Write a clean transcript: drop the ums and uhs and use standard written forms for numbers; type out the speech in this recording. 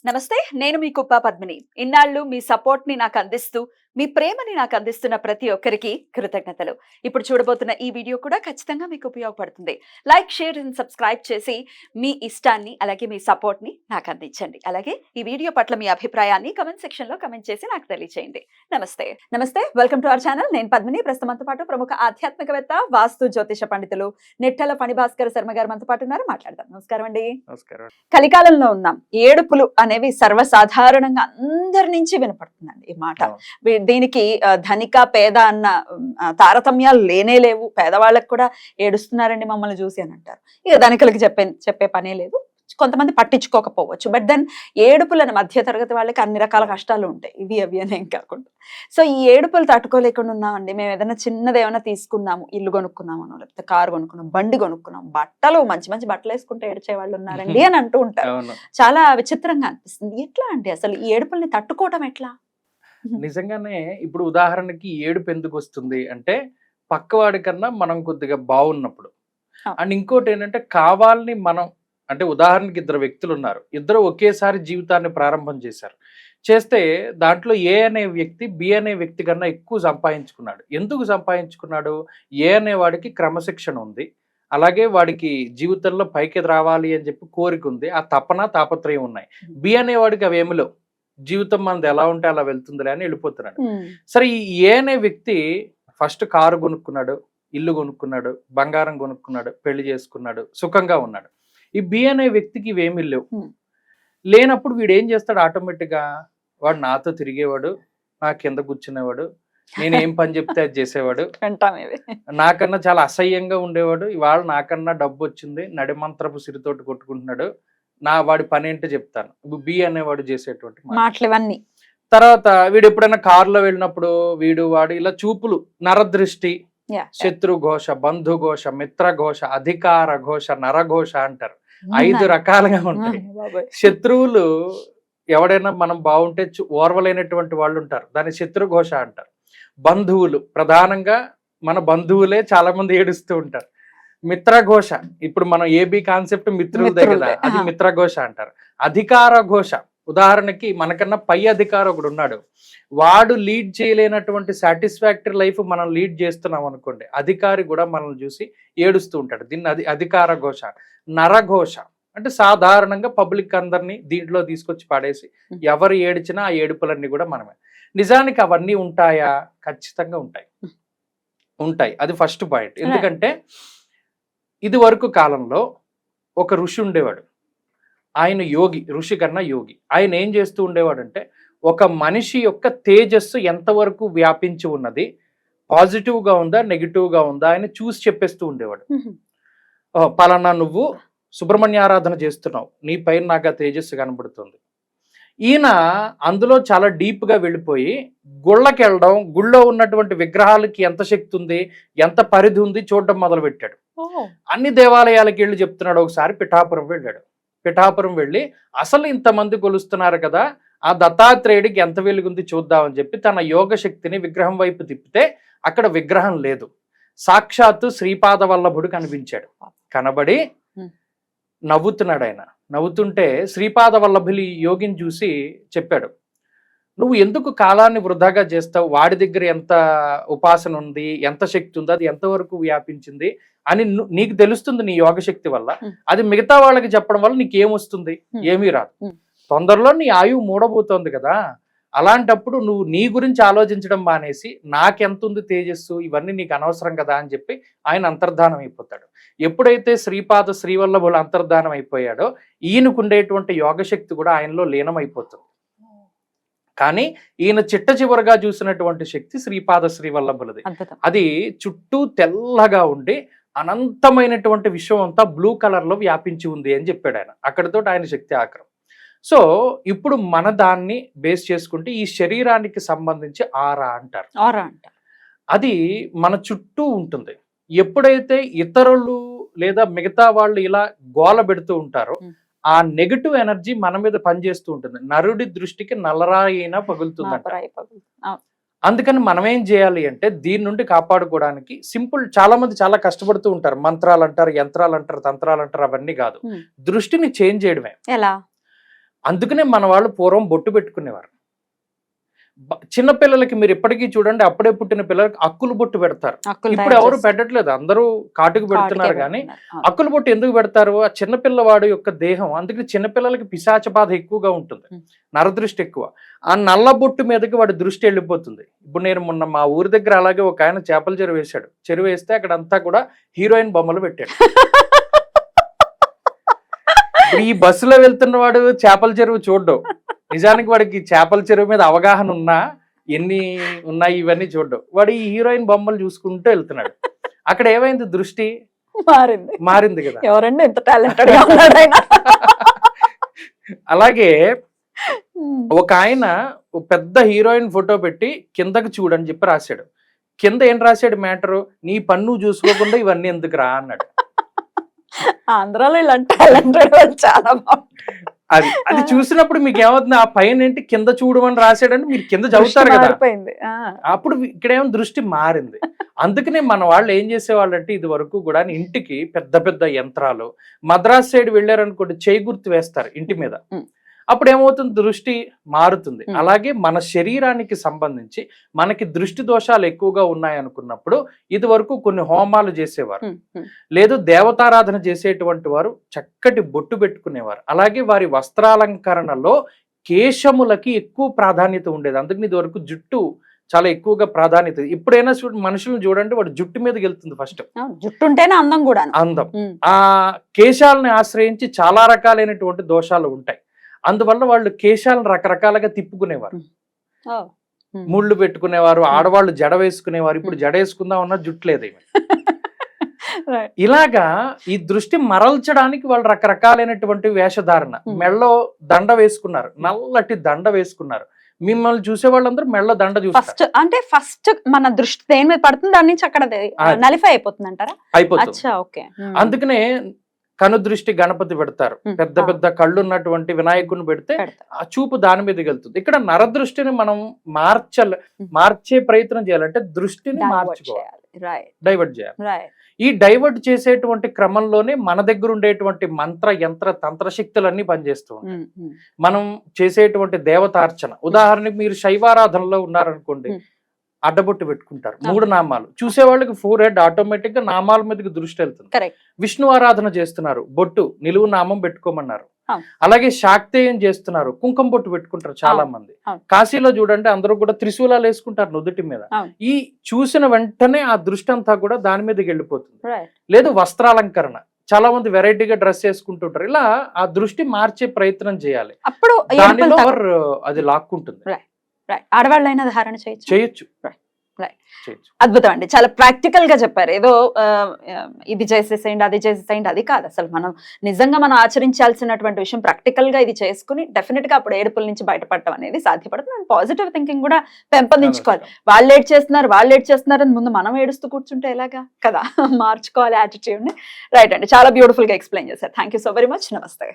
నమస్తే, నేను మీ కుప్ప పద్మిని. ఇన్నాళ్ళు మీ సపోర్ట్‌ని నాకందిస్తూ, మీ ప్రేమని నాకందిస్తున్న ప్రతి ఒక్కరికి కృతజ్ఞతలు. ఇప్పుడు చూడబోతున్న ఈ వీడియో కూడా ఖచ్చితంగా మీకు ఉపయోగపడుతుంది. లైక్, షేర్ అండ్ సబ్స్క్రైబ్ చేసి మీ ఇష్టాన్ని, అలాగే మీ సపోర్ట్‌ని నాకందించండి. అలాగే ఈ వీడియో పట్ల మీ అభిప్రాయాన్ని కామెంట్ సెక్షన్‌లో కామెంట్ చేసి నాకు తెలియజేయండి. నమస్తే. నమస్తే. Welcome to our channel. నేను పద్మిని. ప్రస్తుతం మనతో పాటు ప్రముఖ ఆధ్యాత్మికవేత్త, వాస్తు జ్యోతిష పండితులు నెట్టెల ఫణిభాస్కర్ శర్మ గారు మనతో పాటు ఉన్నారు. మాట్లాడదాం. నమస్కారం అండి. నమస్కారం. కలికాలంలో ఉన్నాం. ఏడుపులు అనేవి సర్వసాధారణంగా అందరి నుంచి వినపడుతుందండి ఈ మాట. దీనికి ధనిక పేద అన్న తారతమ్యాలు లేనే లేవు. పేదవాళ్ళకి కూడా ఏడుస్తున్నారండి మమ్మల్ని చూసి అని అంటారు. ఇక ధనికులకి చెప్పే పనే లేదు. కొంతమంది పట్టించుకోకపోవచ్చు. బట్ దెన్ ఏడుపులను మధ్య తరగతి వాళ్ళకి అన్ని రకాల కష్టాలు ఉంటాయి. ఇవి అవి అనేం కాకుండా. సో ఈ ఏడుపులు తట్టుకోలేకుండా ఉన్నామండి. మేము ఏదైనా చిన్నది ఏమైనా తీసుకున్నాము, ఇల్లు కొనుక్కున్నామనో, లేకపోతే కారు కొనుక్కున్నాం, బండి కొనుక్కున్నాం, బట్టలు మంచి మంచి బట్టలు వేసుకుంటే ఏడ్చే వాళ్ళు ఉన్నారండి అని అంటూ ఉంటారు. చాలా విచిత్రంగా అనిపిస్తుంది. ఎట్లా అండి అసలు ఈ ఏడుపుల్ని తట్టుకోవటం ఎట్లా? నిజంగానే ఇప్పుడు ఉదాహరణకి ఏడుపు ఎందుకు వస్తుంది అంటే పక్కవాడి కన్నా మనం కొద్దిగా బాగున్నప్పుడు. అండ్ ఇంకోటి ఏంటంటే కావాలని మనం అంటే ఉదాహరణకి ఇద్దరు వ్యక్తులు ఉన్నారు. ఇద్దరు ఒకేసారి జీవితాన్ని ప్రారంభం చేస్తే దాంట్లో ఏ అనే వ్యక్తి బి అనే వ్యక్తి కన్నా ఎక్కువ సంపాదించుకున్నాడు. ఎందుకు సంపాదించుకున్నాడు? ఏ అనే వాడికి క్రమశిక్షణ ఉంది, అలాగే వాడికి జీవితంలో పైకి రావాలి అని చెప్పి కోరిక ఉంది, ఆ తపన తాపత్రయం ఉన్నాయి. బి అనేవాడికి అవేమిలో జీవితం మనది ఎలా ఉంటే అలా వెళ్తుందిలే అని వెళ్ళిపోతున్నాడు. సరే, ఈ ఏ అనే వ్యక్తి ఫస్ట్ కారు కొనుక్కున్నాడు, ఇల్లు కొనుక్కున్నాడు, బంగారం కొనుక్కున్నాడు, పెళ్లి చేసుకున్నాడు, సుఖంగా ఉన్నాడు. ఈ బి అనే వ్యక్తికి ఇవేమీ లేనప్పుడు వీడు ఏం చేస్తాడు? ఆటోమేటిక్గా వాడు నాతో తిరిగేవాడు, నా కింద కూర్చునేవాడు, నేను ఏం పని చెప్తే అది చేసేవాడు, నాకన్నా చాలా అసహ్యంగా ఉండేవాడు, ఇవాళ నాకన్నా డబ్బు వచ్చింది, నడిమంత్రపు సిరితోటి కొట్టుకుంటున్నాడు, వాడి పని ఏంటో చెప్తాను. బి అనేవాడు చేసేటువంటి మాటలు ఇవన్నీ. తర్వాత వీడు ఎప్పుడైనా కారులో వెళ్ళినప్పుడు వాడు ఇలా చూపులు, నరదృష్టి, శత్రుఘోష, బంధుఘోష, మిత్రఘోష, అధికార ఘోష, నరఘోష అంటారు. 5 రకాలుగా ఉంటాయి. శత్రువులు ఎవడైనా మనం బాగుంటే ఓర్వలేనటువంటి వాళ్ళు ఉంటారు, దాన్ని శత్రుఘోష అంటారు. బంధువులు, ప్రధానంగా మన బంధువులే చాలా మంది ఏడుస్తూ ఉంటారు. మిత్రఘోష, ఇప్పుడు మనం ఏబి కాన్సెప్ట్ మిత్రులదే కదా, అది మిత్రఘోష అంటారు. అధికార ఘోష, ఉదాహరణకి మనకన్నా పై అధికారి ఒకడు ఉన్నాడు, వాడు లీడ్ చేయలేనటువంటి సాటిస్ఫాక్టరీ లైఫ్ మనం లీడ్ చేస్తున్నాం అనుకోండి, అధికారి కూడా మనల్ని చూసి ఏడుస్తూ ఉంటాడు. దీన్ని అధికార ఘోష. నరఘోష అంటే సాధారణంగా పబ్లిక్ అందరినీ దీంట్లో తీసుకొచ్చి పడేసి ఎవరు ఏడిచినా ఆ ఏడుపులన్నీ కూడా మనమే. నిజానికి అవన్నీ ఉంటాయా? ఖచ్చితంగా ఉంటాయి. అది ఫస్ట్ పాయింట్. ఎందుకంటే ఇది వరకు కాలంలో ఒక ఋషి ఉండేవాడు. ఆయన యోగి, ఋషి కన్నా యోగి. ఆయన ఏం చేస్తూ ఉండేవాడంటే ఒక మనిషి యొక్క తేజస్సు ఎంతవరకు వ్యాపించి ఉన్నది, పాజిటివ్గా ఉందా నెగిటివ్గా ఉందా అని చూసి చెప్పేస్తూ ఉండేవాడు. పలానా నువ్వు సుబ్రహ్మణ్య ఆరాధన చేస్తున్నావు, నీ పైన నాకు ఆ తేజస్సు కనబడుతుంది. ఈయన అందులో చాలా డీప్గా వెళ్ళిపోయి గుళ్ళకి వెళ్ళడం, గుళ్ళో ఉన్నటువంటి విగ్రహాలకి ఎంత శక్తి ఉంది, ఎంత పరిధి ఉంది చూడడం మొదలుపెట్టాడు. అన్ని దేవాలయాలకి వెళ్ళి చెప్తున్నాడు. ఒకసారి పిఠాపురం వెళ్ళాడు. పిఠాపురం వెళ్ళి అసలు ఇంతమంది కొలుస్తున్నారు కదా, ఆ దత్తాత్రేయుడికి ఎంత వెలుగుంది చూద్దామని చెప్పి తన యోగ శక్తిని విగ్రహం వైపు తిప్పితే అక్కడ విగ్రహం లేదు, సాక్షాత్తు శ్రీపాద వల్లభుడు కనిపించాడు. కనబడి నవ్వుతున్నాడు. ఆయన నవ్వుతుంటే శ్రీపాద వల్లభులి యోగిని చూసి చెప్పాడు, నువ్వు ఎందుకు కాలాన్ని వృధాగా చేస్తావు, వాడి దగ్గర ఎంత ఉపాసన ఉంది, ఎంత శక్తి ఉంది, అది ఎంతవరకు వ్యాపించింది అని నీకు తెలుస్తుంది నీ యోగ శక్తి వల్ల. అది మిగతా వాళ్ళకి చెప్పడం వల్ల నీకేమొస్తుంది? ఏమీ రాదు. తొందరలో నీ ఆయువు మూడబోతోంది కదా, అలాంటప్పుడు నువ్వు నీ గురించి ఆలోచించడం మానేసి నాకెంత ఉంది తేజస్సు, ఇవన్నీ నీకు అనవసరం కదా అని చెప్పి ఆయన అంతర్ధానం అయిపోతాడు. ఎప్పుడైతే శ్రీపాద శ్రీవల్లభులు అంతర్ధానం అయిపోయాడో ఈయనకు ఉండేటువంటి యోగశక్తి కూడా ఆయనలో లీనమైపోతుంది. కానీ ఈయన చిట్ట చివరగా చూసినటువంటి శక్తి శ్రీపాద శ్రీవల్లభులది. అది చుట్టూ తెల్లగా ఉండి అనంతమైనటువంటి విశ్వం అంతా బ్లూ కలర్ లో వ్యాపించి ఉంది అని చెప్పాడు ఆయన. అక్కడితో ఆయన శక్తి ఆక్రం. సో ఇప్పుడు మన దాన్ని బేస్ చేసుకుంటే ఈ శరీరానికి సంబంధించి ఆరా అంటారు. అది మన చుట్టూ ఉంటుంది. ఎప్పుడైతే ఇతరులు లేదా మిగతా వాళ్ళు ఇలా గోల పెడుతూ ఉంటారో ఆ నెగటివ్ ఎనర్జీ మన మీద పనిచేస్తూ ఉంటుంది. నరుడి దృష్టికి నల్లరాయినా పగులుతుందంట. అందుకని మనం ఏం చేయాలి అంటే దీని నుండి కాపాడుకోవడానికి సింపుల్, చాలా మంది చాలా కష్టపడుతూ ఉంటారు. మంత్రాలు అంటారు, యంత్రాలు అంటారు, తంత్రాలు అంటారు, అవన్నీ కాదు. దృష్టిని చేంజ్ చేయడమే. ఎలా? అందుకనే మన వాళ్ళు పూర్వం బొట్టు పెట్టుకునేవారు. చిన్నపిల్లలకి మీరు ఇప్పటికీ చూడండి, అప్పుడే పుట్టిన పిల్లలకి అక్కులు బొట్టు పెడతారు. ఇప్పుడు ఎవరు పెట్టట్లేదు, అందరూ కాటుకు పెడుతున్నారు. కానీ అక్కులు బొట్టు ఎందుకు పెడతారు? ఆ చిన్నపిల్లవాడు యొక్క దేహం, అందుకని చిన్నపిల్లలకి పిశాచ బాధ ఎక్కువగా ఉంటుంది, నరదృష్టి ఎక్కువ. ఆ నల్ల బొట్టు మీదకి వాడి దృష్టి వెళ్ళిపోతుంది. ఇప్పుడు నేను మొన్న మా ఊరి దగ్గర అలాగే ఒక ఆయన చేపల చెరువు వేశాడు. చెరువు వేస్తే అక్కడ అంతా కూడా హీరోయిన్ బొమ్మలు పెట్టాడు. ఇప్పుడు ఈ బస్సులో వెళ్తున్న వాడు చేపల చెరువు చూడ్డం, నిజానికి వాడికి చేపల చెరువు మీద అవగాహన ఉన్నా, ఎన్ని ఉన్నాయి ఇవన్నీ చూడ్డం, వాడు ఈ హీరోయిన్ బొమ్మలు చూసుకుంటూ వెళ్తున్నాడు. అక్కడ ఏమైంది? దృష్టి మారింది కదా. ఎవరండి ఎంత టాలెంటెడ్ గా ఉన్నాడు ఆయన. అలాగే ఒక ఆయన పెద్ద హీరోయిన్ ఫోటో పెట్టి కిందకి చూడని చెప్పి రాశాడు. కింద ఏం రాశాడు మ్యాటరు? నీ పన్ను చూసుకోకుండా ఇవన్నీ ఎందుకు రా అన్నాడు. ఆంధ్రాలో ఇలాంటి టాలెంటెడ్ వాళ్ళు చాలా బాగుంటారు. అది చూసినప్పుడు మీకు ఏమవుతుంది? ఆ పైన ఏంటి కింద చూడమని రాశాడని మీరు కింద చదువుతారు కదా, అప్పుడు ఇక్కడేమో దృష్టి మారింది. అందుకనే మన వాళ్ళు ఏం చేసేవాళ్ళు అంటే, ఇది వరకు కూడా ఇంటికి పెద్ద పెద్ద యంత్రాలు, మద్రాస్ సైడ్ వెళ్ళారనుకోండి చేయి గుర్తు వేస్తారు ఇంటి మీద, అప్పుడు ఏమవుతుంది? దృష్టి మారుతుంది. అలాగే మన శరీరానికి సంబంధించి మనకి దృష్టి దోషాలు ఎక్కువగా ఉన్నాయి అనుకున్నప్పుడు ఇది వరకు కొన్ని హోమాలు చేసేవారు, లేదు దేవతారాధన చేసేటువంటి వారు చక్కటి బొట్టు పెట్టుకునేవారు. అలాగే వారి వస్త్రాలంకరణలో కేశములకి ఎక్కువ ప్రాధాన్యత ఉండేది. అందుకని ఇది వరకు జుట్టు చాలా ఎక్కువగా ప్రాధాన్యత. ఇప్పుడైనా మనుషులను చూడండి, వాడు జుట్టు మీదకి వెళ్తుంది ఫస్ట్. జుట్టు ఉంటేనే అందం కూడా. అందం ఆ కేశాలను ఆశ్రయించి చాలా రకాలైనటువంటి దోషాలు ఉంటాయి. అందువల్ల వాళ్ళు కేశాలను రకరకాలుగా తిప్పుకునేవారు, ముళ్ళు పెట్టుకునేవారు, ఆడవాళ్ళు జడ వేసుకునేవారు. ఇప్పుడు జడ వేసుకుందాం ఉన్న జుట్టు లేదు. ఇలాగా ఈ దృష్టి మరల్చడానికి వాళ్ళు రకరకాలైనటువంటి వేషధారణ, మెళ్ళో దండ వేసుకున్నారు, నల్లటి దండ వేసుకున్నారు. మిమ్మల్ని చూసే వాళ్ళందరూ మెళ్ళ దండ చూస్తారు. అంటే ఫస్ట్ మన దృష్టి దేని మీద పడుతుంది, దాని నుంచి అక్కడ నలిఫై అయిపోతుంది అంటారా? అయిపోతుంది. అందుకనే కనుదృష్టి గణపతి పెడతారు, పెద్ద పెద్ద కళ్ళు ఉన్నటువంటి వినాయకుని పెడితే ఆ చూపు దాని మీదకి వెళ్తుంది. ఇక్కడ నరదృష్టిని మనం మార్చే ప్రయత్నం చేయాలంటే దృష్టిని మార్చుకోవాలి, డైవర్ట్ చేయాలి. ఈ డైవర్ట్ చేసేటువంటి క్రమంలోనే మన దగ్గర ఉండేటువంటి మంత్ర యంత్ర తంత్ర శక్తులన్నీ పనిచేస్తూ ఉంటాయి. మనం చేసేటువంటి దేవతార్చన, ఉదాహరణకి మీరు శైవారాధనలో ఉన్నారనుకోండి, అడ్డబొట్టు పెట్టుకుంటారు, 3 నామాలు, చూసే వాళ్ళకి 4 హెడ్ ఆటోమేటిక్ గా నామాల మీదకి దృష్టి వెళ్తుంది. విష్ణు ఆరాధన చేస్తున్నారు, బొట్టు నిలువు నామం పెట్టుకోమన్నారు. అలాగే శాక్తేయం చేస్తున్నారు, కుంకుమ బొట్టు పెట్టుకుంటారు చాలా మంది. కాశీలో చూడండి అందరూ కూడా త్రిశూలాలు వేసుకుంటారు నుదుటి మీద. ఈ చూసిన వెంటనే ఆ దృష్టి అంతా కూడా దాని మీదకి వెళ్ళిపోతుంది. లేదు వస్త్రాలంకరణ, చాలా మంది వెరైటీగా డ్రెస్ వేసుకుంటుంటారు. ఇలా ఆ దృష్టి మార్చే ప్రయత్నం చేయాలి, అప్పుడు దానిలో అది లాక్కుంటుంది. ఆడవాళ్ళైనా ధారణ చేయొచ్చు. అద్భుతం అండి, చాలా ప్రాక్టికల్ గా చెప్పారు. ఏదో ఇది చేసేసేయండి అది చేసేసేయండి అది కాదు. అసలు మనం నిజంగా మనం ఆచరించాల్సినటువంటి విషయం ప్రాక్టికల్ గా ఇది చేసుకుని డెఫినెట్ గా అప్పుడు ఏడుపుల నుంచి బయటపడటం అనేది సాధ్యపడుతుంది. పాజిటివ్ థింకింగ్ కూడా పెంపొందించుకోవాలి. వాళ్ళు ఏడ్ చేస్తున్నారు అని ముందు మనం ఏడుస్తూ కూర్చుంటే ఎలాగా కదా, మార్చుకోవాలి యాటిట్యూడ్ ని. రైట్ అండి, చాలా బ్యూటిఫుల్ గా ఎక్స్ప్లెయిన్ చేశారు. Thank you so very much. నమస్తే.